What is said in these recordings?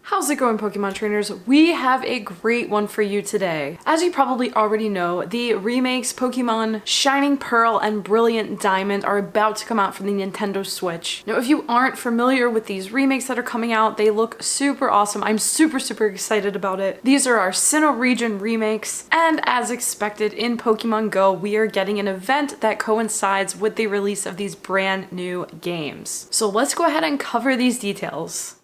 How's it going, Pokemon trainers? We have a great one for you today. As you probably already know, the remakes Pokemon Shining Pearl and Brilliant Diamond are about to come out for the Nintendo Switch. Now, if you aren't familiar with these remakes that are coming out, they look super awesome. I'm super excited about it. These are our Sinnoh Region remakes, and as expected in Pokemon Go, we are getting an event that coincides with the release of these brand new games. So let's go ahead and cover these details.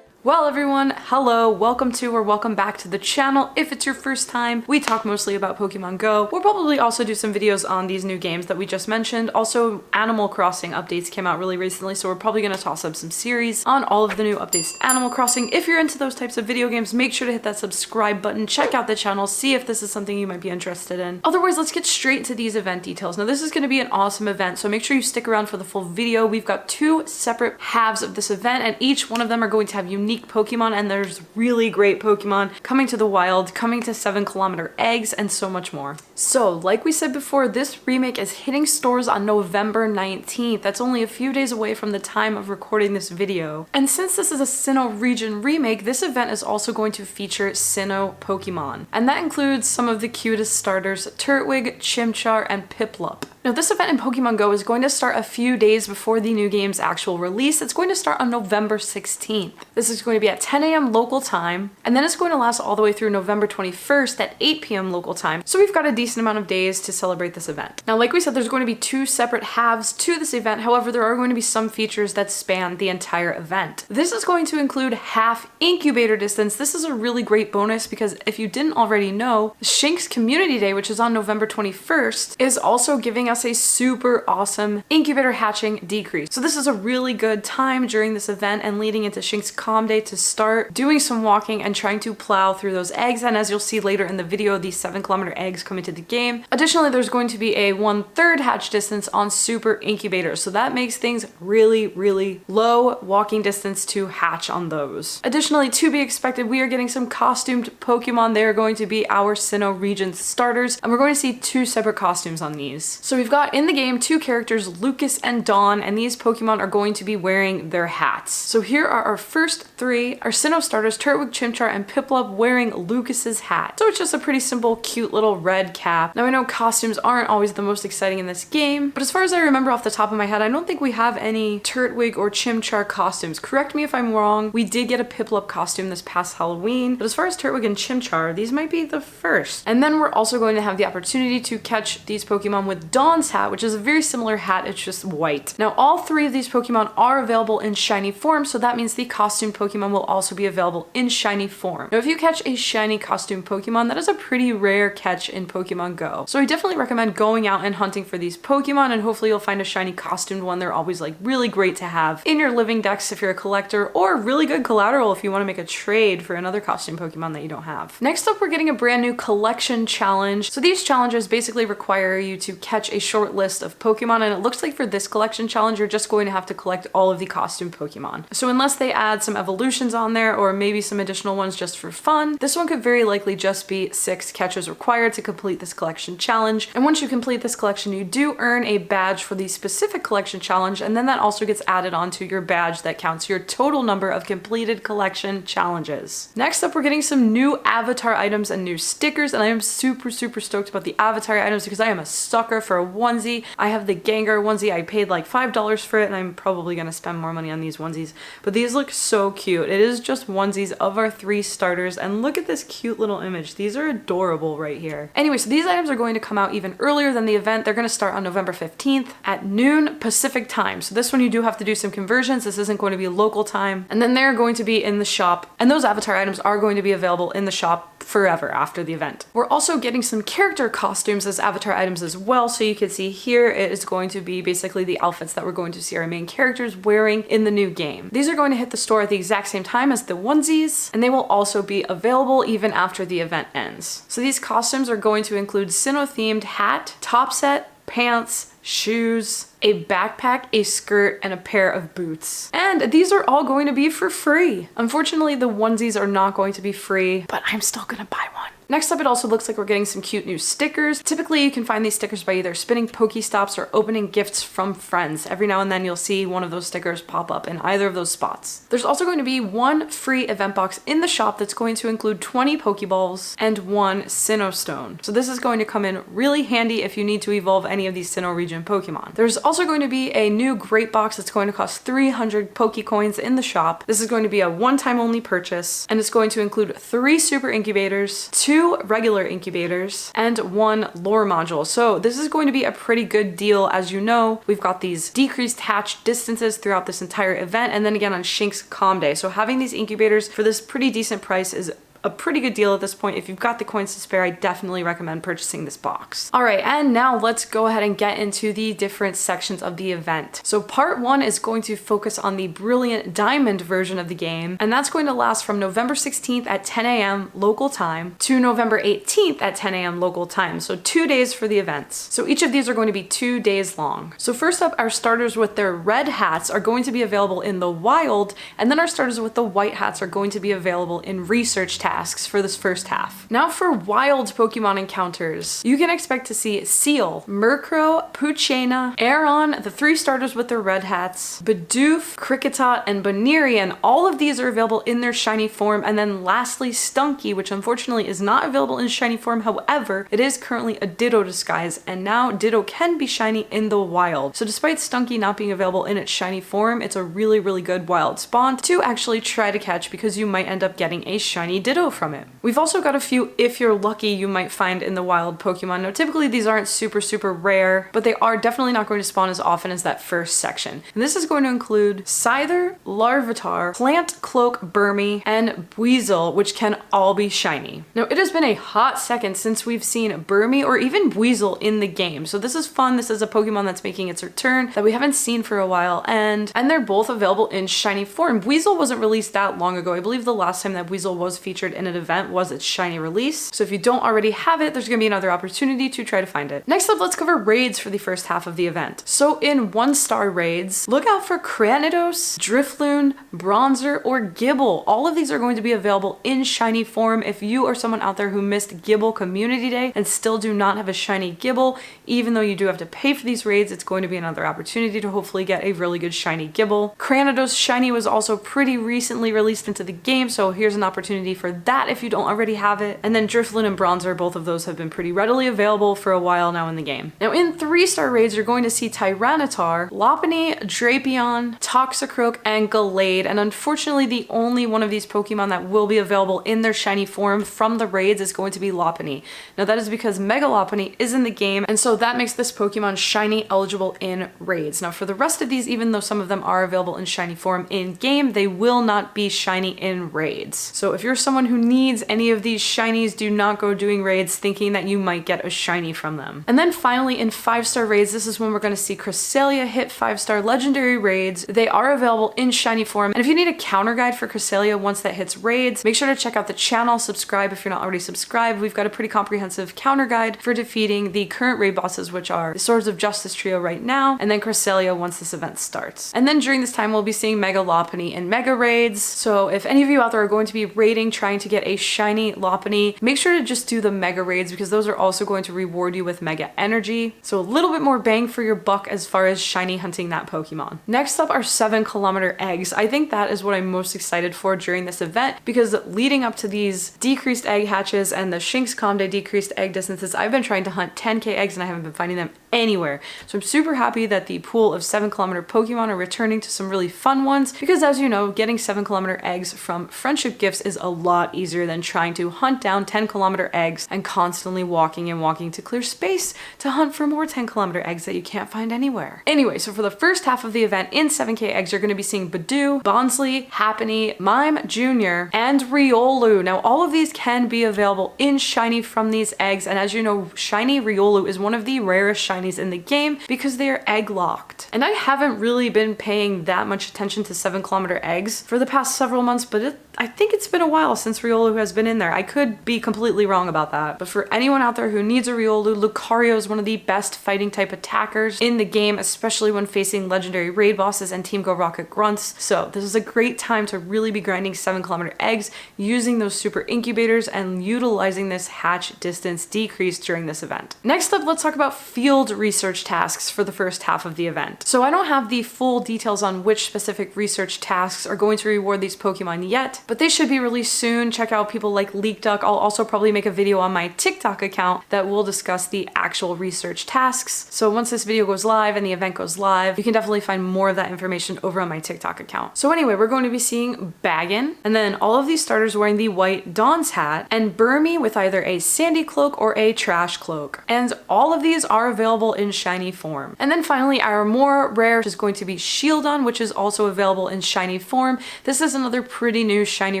Well everyone, hello, welcome to or welcome back to the channel. If it's your first time, we talk mostly about Pokemon Go. We'll probably also do some videos on these new games that we just mentioned. Also, Animal Crossing updates came out really recently, so we're probably gonna toss up some series on all of the new updates to Animal Crossing. If you're into those types of video games, make sure to hit that subscribe button, check out the channel, see if this is something you might be interested in. Otherwise, let's get straight into these event details. Now, this is gonna be an awesome event, so make sure you stick around for the full video. We've got two separate halves of this event, and each one of them are going to have unique Pokemon, and there's really great Pokemon coming to the wild, coming to 7-kilometer eggs, and so much more. So, like we said before, this remake is hitting stores on November 19th. That's only a few days away from the time of recording this video. And since this is a Sinnoh Region remake, this event is also going to feature Sinnoh Pokemon. And that includes some of the cutest starters, Turtwig, Chimchar, and Piplup. Now, this event in Pokemon Go is going to start a few days before the new game's actual release. It's going to start on November 16th. This is going to be at 10 a.m. local time, and then it's going to last all the way through November 21st at 8 p.m. local time. So we've got a decent amount of days to celebrate this event. Now, like we said, there's going to be two separate halves to this event. However, there are going to be some features that span the entire event. This is going to include half incubator distance. This is a really great bonus because if you didn't already know, Shinx Community Day, which is on November 21st, is also giving us a super awesome incubator hatching decrease. So this is a really good time during this event and leading into Shinx Calm Day to start doing some walking and trying to plow through those eggs. And as you'll see later in the video, these 7-kilometer eggs come into the game. Additionally, there's going to be a 1/3 hatch distance on super incubators. So that makes things really low walking distance to hatch on those. Additionally, to be expected, we are getting some costumed Pokemon. They are going to be our Sinnoh Region starters, and we're going to see two separate costumes on these. So we've got in the game two characters, Lucas and Dawn, and these Pokemon are going to be wearing their hats. So here are our first three, our Sinnoh starters, Turtwig, Chimchar, and Piplup wearing Lucas's hat. So it's just a pretty simple, cute little red cap. Now I know costumes aren't always the most exciting in this game, but as far as I remember off the top of my head, I don't think we have any Turtwig or Chimchar costumes. Correct me if I'm wrong. We did get a Piplup costume this past Halloween, but as far as Turtwig and Chimchar, these might be the first. And then we're also going to have the opportunity to catch these Pokemon with Dawn's hat, which is a very similar hat, it's just white. Now, all three of these Pokemon are available in shiny form, so that means the costume Pokemon will also be available in shiny form. Now, if you catch a shiny costume Pokemon, that is a pretty rare catch in Pokemon Go. So I definitely recommend going out and hunting for these Pokemon, and hopefully you'll find a shiny costumed one. They're always like really great to have in your living decks if you're a collector, or really good collateral if you want to make a trade for another costume Pokemon that you don't have. Next up, we're getting a brand new collection challenge. So these challenges basically require you to catch a short list of Pokemon, and it looks like for this collection challenge, you're just going to have to collect all of the costume Pokemon. So unless they add some evolutions on there, or maybe some additional ones just for fun, this one could very likely just be 6 catches required to complete this collection challenge. And once you complete this collection, you do earn a badge for the specific collection challenge, and then that also gets added onto your badge that counts your total number of completed collection challenges. Next up, we're getting some new avatar items and new stickers, and I am super stoked about the avatar items because I am a sucker for a onesie. I have the Gengar onesie. I paid like $5 for it, and I'm probably gonna spend more money on these onesies, but these look so cute. It is just onesies of our 3 starters, and look at this cute little image. These are adorable right here. Anyway, so these items are going to come out even earlier than the event. They're gonna start on November 15th at noon Pacific time. So this one you do have to do some conversions. This isn't going to be local time, and then they're going to be in the shop, and those avatar items are going to be available in the shop forever after the event. We're also getting some character costumes as avatar items as well. So you can see here, it is going to be basically the outfits that we're going to see our main characters wearing in the new game. These are going to hit the store at the exact same time as the onesies, and they will also be available even after the event ends. So these costumes are going to include Sinnoh themed hat, top set, pants, shoes, a backpack, a skirt, and a pair of boots. And these are all going to be for free. Unfortunately, the onesies are not going to be free, but I'm still gonna buy one. Next up, it also looks like we're getting some cute new stickers. Typically, you can find these stickers by either spinning Pokestops or opening gifts from friends. Every now and then you'll see one of those stickers pop up in either of those spots. There's also going to be one free event box in the shop that's going to include 20 Pokeballs and one Sinnoh Stone. So this is going to come in really handy if you need to evolve any of these Sinnoh Region Pokemon. There's also going to be a new Great Box that's going to cost 300 Pokecoins in the shop. This is going to be a one-time only purchase, and it's going to include 3 Super Incubators, 2 regular incubators, and 1 lure module. So this is going to be a pretty good deal. As you know, we've got these decreased hatch distances throughout this entire event, and then again on Shink's Calm Day. So having these incubators for this pretty decent price is a pretty good deal at this point. If you've got the coins to spare, I definitely recommend purchasing this box. All right, and now let's go ahead and get into the different sections of the event. So part 1 is going to focus on the Brilliant Diamond version of the game, and that's going to last from November 16th at 10 a.m. local time to November 18th at 10 a.m. local time. So 2 days for the events. So each of these are going to be 2 days long. So first up, our starters with their red hats are going to be available in the wild, and then our starters with the white hats are going to be available in research tasks for this first half. Now for wild Pokemon encounters, you can expect to see Seal, Murkrow, Poochyena, Aeron, the 3 starters with their red hats, Bidoof, Kricketot, and Banerian. All of these are available in their shiny form, and then lastly Stunky, which unfortunately is not available in shiny form. However, it is currently a Ditto disguise, and now Ditto can be shiny in the wild. So despite Stunky not being available in its shiny form, it's a really, really good wild spawn to actually try to catch, because you might end up getting a shiny Ditto from it. We've also got a few, if you're lucky, you might find in the wild Pokemon. Now typically these aren't super rare, but they are definitely not going to spawn as often as that first section. And this is going to include Scyther, Larvitar, Plant Cloak Burmy, and Buizel, which can all be shiny. Now it has been a hot second since we've seen Burmy or even Buizel in the game, so this is fun. This is a Pokemon that's making its return that we haven't seen for a while, and they're both available in shiny form. Buizel wasn't released that long ago. I believe the last time that Buizel was featured in an event was its shiny release. So if you don't already have it, there's gonna be another opportunity to try to find it. Next up, let's cover raids for the first half of the event. So in 1-star raids, look out for Cranidos, Drifloon, Bronzer, or Gibble. All of these are going to be available in shiny form. If you are someone out there who missed Gibble Community Day and still do not have a shiny Gibble, even though you do have to pay for these raids, it's going to be another opportunity to hopefully get a really good shiny Gibble. Cranidos shiny was also pretty recently released into the game, so here's an opportunity for that if you don't already have it. And then Drifloon and Bronzer, both of those have been pretty readily available for a while now in the game. Now in 3-star raids, you're going to see Tyranitar, Lopunny, Drapion, Toxicroak, and Gallade. And unfortunately, the only one of these Pokemon that will be available in their shiny form from the raids is going to be Lopunny. Now that is because Mega Lopunny is in the game, and so that makes this Pokemon shiny eligible in raids. Now for the rest of these, even though some of them are available in shiny form in game, they will not be shiny in raids. So if you're someone who needs any of these shinies, do not go doing raids thinking that you might get a shiny from them. And then finally in 5-star raids, this is when we're going to see Cresselia hit 5-star legendary raids. They are available in shiny form, and if you need a counter guide for Cresselia once that hits raids, make sure to check out the channel, subscribe if you're not already subscribed. We've got a pretty comprehensive counter guide for defeating the current raid bosses, which are the Swords of Justice trio right now, and then Cresselia once this event starts. And then during this time, we'll be seeing Mega Lopunny in Mega Raids. So if any of you out there are going to be raiding, trying to get a shiny Lopunny, make sure to just do the Mega Raids, because those are also going to reward you with Mega Energy. So a little bit more bang for your buck as far as shiny hunting that Pokemon. Next up are 7-kilometer eggs. I think that is what I'm most excited for during this event, because leading up to these decreased egg hatches and the Shink's Calm Day decreased egg distances, I've been trying to hunt 10k eggs and I haven't been finding them anywhere. So I'm super happy that the pool of 7-kilometer Pokemon are returning to some really fun ones, because as you know, getting 7-kilometer eggs from friendship gifts is a lot easier than trying to hunt down 10-kilometer eggs and constantly walking and walking to clear space to hunt for more 10-kilometer eggs that you can't find anywhere. Anyway, so for the first half of the event in 7k eggs, you're going to be seeing Bidoof, Bonsly, Happiny, Mime Jr, and Riolu. Now all of these can be available in shiny from these eggs, and as you know, shiny Riolu is one of the rarest shinies shinies in the game because they are egg locked. And I haven't really been paying that much attention to 7-kilometer eggs for the past several months, but I think it's been a while since Riolu has been in there. I could be completely wrong about that. But for anyone out there who needs a Riolu, Lucario is one of the best fighting type attackers in the game, especially when facing legendary raid bosses and Team Go Rocket grunts. So this is a great time to really be grinding 7-kilometer eggs, using those super incubators and utilizing this hatch distance decrease during this event. Next up, let's talk about field research tasks for the first half of the event. So I don't have the full details on which specific research tasks are going to reward these Pokemon yet, but they should be released soon. Check out people like LeakDuck. I'll also probably make a video on my TikTok account that will discuss the actual research tasks. So once this video goes live and the event goes live, you can definitely find more of that information over on my TikTok account. So anyway, we're going to be seeing Baggin, and then all of these starters wearing the white Dawn's hat, and Burmy with either a sandy cloak or a trash cloak. And all of these are available in shiny form. And then finally, our more rare is going to be Shieldon, which is also available in shiny form. This is another pretty new shiny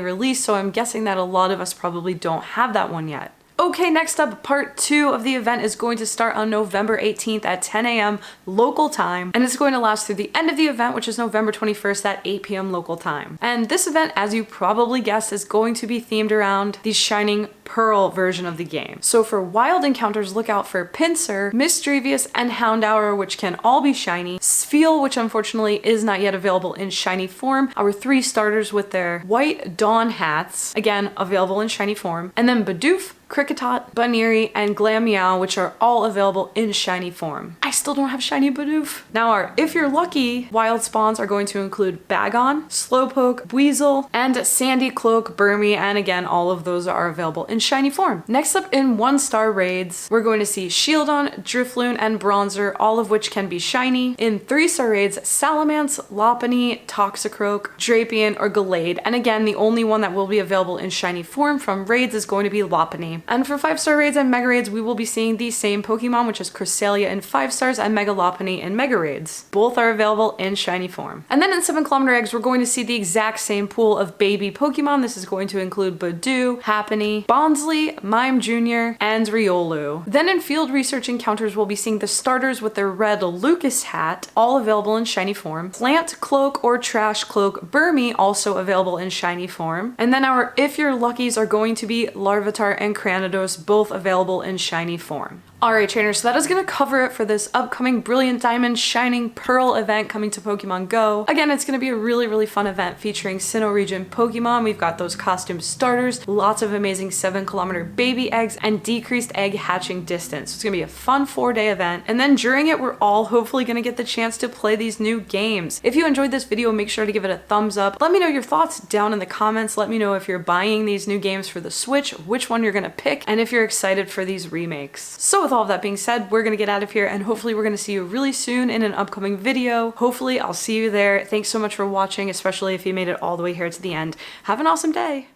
release, so I'm guessing that a lot of us probably don't have that one yet. Okay, next up, part 2 of the event is going to start on November 18th at 10 a.m. local time, and it's going to last through the end of the event, which is November 21st at 8 p.m. local time. And this event, as you probably guessed, is going to be themed around the Shining Pearl version of the game. So for wild encounters, look out for Pinsir, Misdrevious, and Houndour, which can all be shiny, Spheal, which unfortunately is not yet available in shiny form, our 3 starters with their white Dawn hats, again available in shiny form, and then Bidoof, Kricketot, Baneri, and Glameow, which are all available in shiny form. I still don't have shiny Bidoof. Now our If You're Lucky wild spawns are going to include Bagon, Slowpoke, Weasel, and Sandy Cloak, Burmy, and again, all of those are available in shiny form. Next up in 1-star raids, we're going to see Shieldon, Drifloon, and Bronzer, all of which can be shiny. In 3-star raids, Salamence, Lopunny, Toxicroak, Drapion, or Gallade. And again, the only one that will be available in shiny form from raids is going to be Lopunny. And for 5-star raids and mega raids, we will be seeing the same Pokemon, which is Cresselia in 5 stars and Mega Lopunny in mega raids. Both are available in shiny form. And then in 7-kilometer eggs, we're going to see the exact same pool of baby Pokemon. This is going to include Budew, Happiny, Bonsly, Mime Jr, and Riolu. Then in field research encounters, we'll be seeing the starters with their red Lucas hat, all available in shiny form. Plant Cloak or Trash Cloak Burmy, also available in shiny form. And then our If You're Luckies are going to be Larvitar and Cranidos, both available in shiny form. Alright trainers, so that is going to cover it for this upcoming Brilliant Diamond Shining Pearl event coming to Pokemon Go. Again, it's going to be a really fun event featuring Sinnoh Region Pokemon. We've got those costume starters, lots of amazing 7-kilometer baby eggs, and decreased egg hatching distance. So it's going to be a fun 4-day event. And then during it, we're all hopefully going to get the chance to play these new games. If you enjoyed this video, make sure to give it a thumbs up. Let me know your thoughts down in the comments. Let me know if you're buying these new games for the Switch, which one you're going to pick, and if you're excited for these remakes. So with all of that being said, we're gonna get out of here, and hopefully we're gonna see you really soon in an upcoming video. Hopefully I'll see you there. Thanks so much for watching, especially if you made it all the way here to the end. Have an awesome day.